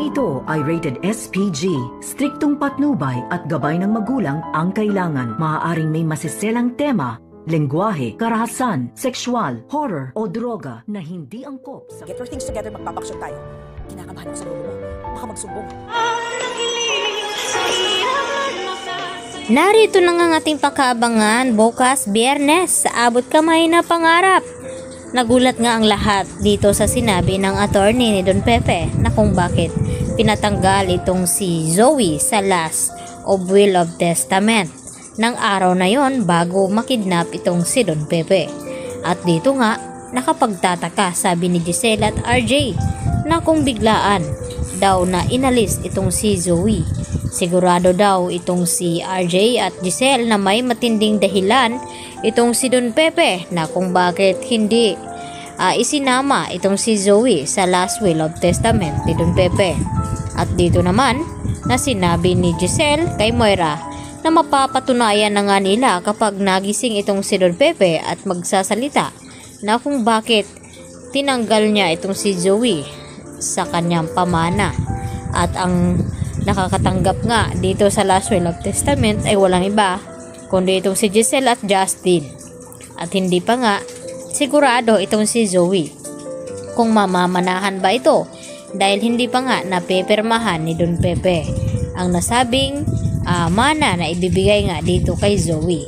Programang ito ay rated SPG. Striktong patnubay at gabay ng magulang ang kailangan. Maaaring may masiselang tema, lengguwahe, karahasan, sexual, horror o droga na hindi angkop sa... Get your things together, magpapaksyon tayo. Kinakabahan ako sa lolo mo. Baka magsumbong. Narito na nga ang ating pakaabangan bukas Biyernes sa Abot Kamay na Pangarap. Nagulat nga ang lahat dito sa sinabi ng attorney ni Don Pepe na kung bakit pinatanggal itong si Zoe sa last of will of testament ng araw na yon bago makidnap itong si Don Pepe. At dito nga nakapagtataka sabi ni Giselle at RJ na kung biglaan daw na inalis itong si Zoe. Sigurado daw itong si RJ at Giselle na may matinding dahilan itong si Don Pepe na kung bakit hindi isinama itong si Zoe sa last will of testament ni Don Pepe. At dito naman na sinabi ni Giselle kay Moira na mapapatunayan na nga nila kapag nagising itong si Don Pepe at magsasalita na kung bakit tinanggal niya itong si Zoe sa kanyang pamana. At ang nakakatanggap nga dito sa last will of testament ay walang iba kundi itong si Giselle at Justin. At hindi pa nga sigurado itong si Zoe kung mamamanahan ba ito dahil hindi pa nga napepirmahan ni Don Pepe ang nasabing mana na ibibigay nga dito kay Zoe.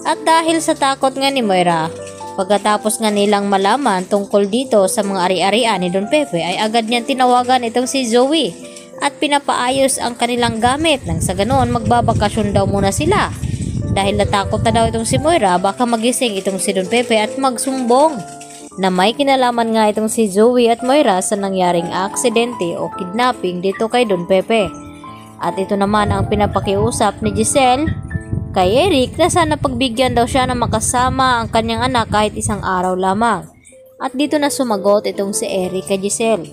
At dahil sa takot nga ni Moira, pagkatapos nga nilang malaman tungkol dito sa mga ari-arian ni Don Pepe ay agad niyang tinawagan itong si Zoe at pinapaayos ang kanilang gamit nang sa ganoon magbabakasyon daw muna sila. Dahil natakot na daw itong si Moira baka magising itong si Don Pepe at magsumbong na may kinalaman nga itong si Zoe at Moira sa nangyaring aksidente o kidnapping dito kay Don Pepe. At ito naman ang pinapakiusap ni Giselle kay Eric na sana pagbigyan daw siya na makasama ang kanyang anak kahit isang araw lamang. At dito na sumagot itong si Eric kay Giselle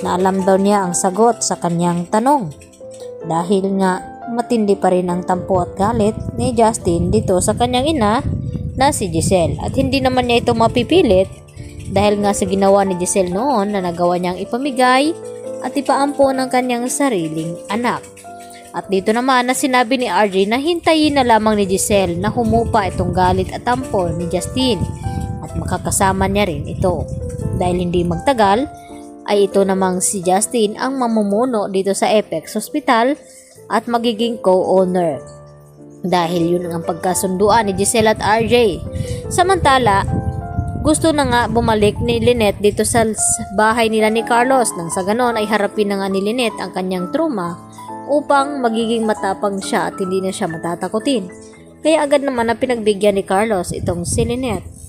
na alam daw niya ang sagot sa kanyang tanong. Dahil nga matindi pa rin ang tampo at galit ni Justin dito sa kanyang ina na si Giselle. At hindi naman niya ito mapipilit dahil nga sa ginawa ni Giselle noon na nagawa niyang ipamigay at ipaampo ng kanyang sariling anak. At dito naman na sinabi ni RJ na hintayin na lamang ni Giselle na humupa itong galit at tampo ni Justin at makakasama niya rin ito. Dahil hindi magtagal ay ito namang si Justin ang mamumuno dito sa Apex Hospital at magiging co-owner. Dahil yun ang pagkasunduan ni Giselle at RJ. Samantala, gusto na nga bumalik ni Lynette dito sa bahay nila ni Carlos nang sa ganon ay harapin na nga ni Lynette ang kanyang trauma upang magiging matapang siya at hindi na siya matatakutin. Kaya agad naman na pinagbigyan ni Carlos itong si Lynette.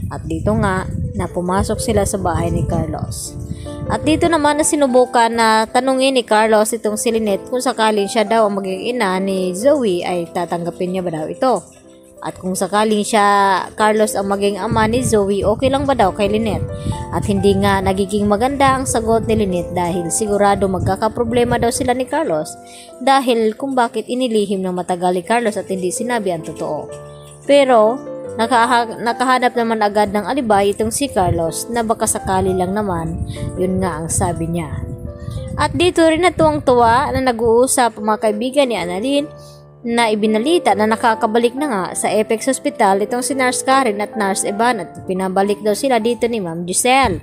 At dito nga na pumasok sila sa bahay ni Carlos. At dito naman na sinubukan na tanungin ni Carlos itong si Lynette kung sakaling siya daw ang magiging ina ni Zoe ay tatanggapin niya ba daw ito. At kung sakaling siya, Carlos ang maging ama ni Zoe, okay lang ba daw kay Lynette? At hindi nga nagiging maganda ang sagot ni Lynette dahil sigurado magkakaproblema daw sila ni Carlos dahil kung bakit inilihim ng matagal ni Carlos at hindi sinabi ang totoo. Pero nakahanap naman agad ng alibay itong si Carlos na baka sakali lang naman, yun nga ang sabi niya. At dito rin na tuwang-tuwa na nag-uusap ang mga kaibigan ni Annalyn na ibinalita na nakakabalik na nga sa Apex Hospital itong si Nurse Karen at Nurse Evan at pinabalik daw sila dito ni Ma'am Giselle.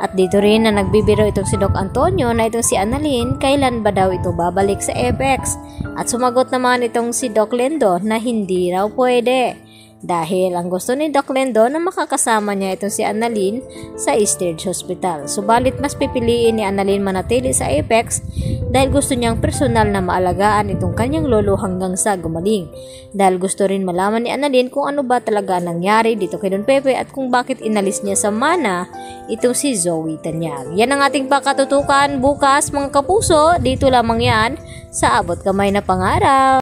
At dito rin na nagbibiro itong si Doc Antonio na itong si Annalyn kailan ba daw ito babalik sa Apex. At sumagot naman itong si Doc Lendo na hindi raw pwede. Dahil ang gusto ni Doc Lendo na makakasama niya itong si Annalyn sa Easthridge Hospital. Subalit mas pipiliin ni Annalyn manatili sa Apex dahil gusto niyang personal na maalagaan itong kanyang lolo hanggang sa gumaling. Dahil gusto rin malaman ni Annalyn kung ano ba talaga nangyari dito kay Don Pepe at kung bakit inalis niya sa mana itong si Zoe Tanyag. Yan ang ating pakatutukan bukas mga kapuso. Dito lamang yan sa Abot Kamay na Pangarap.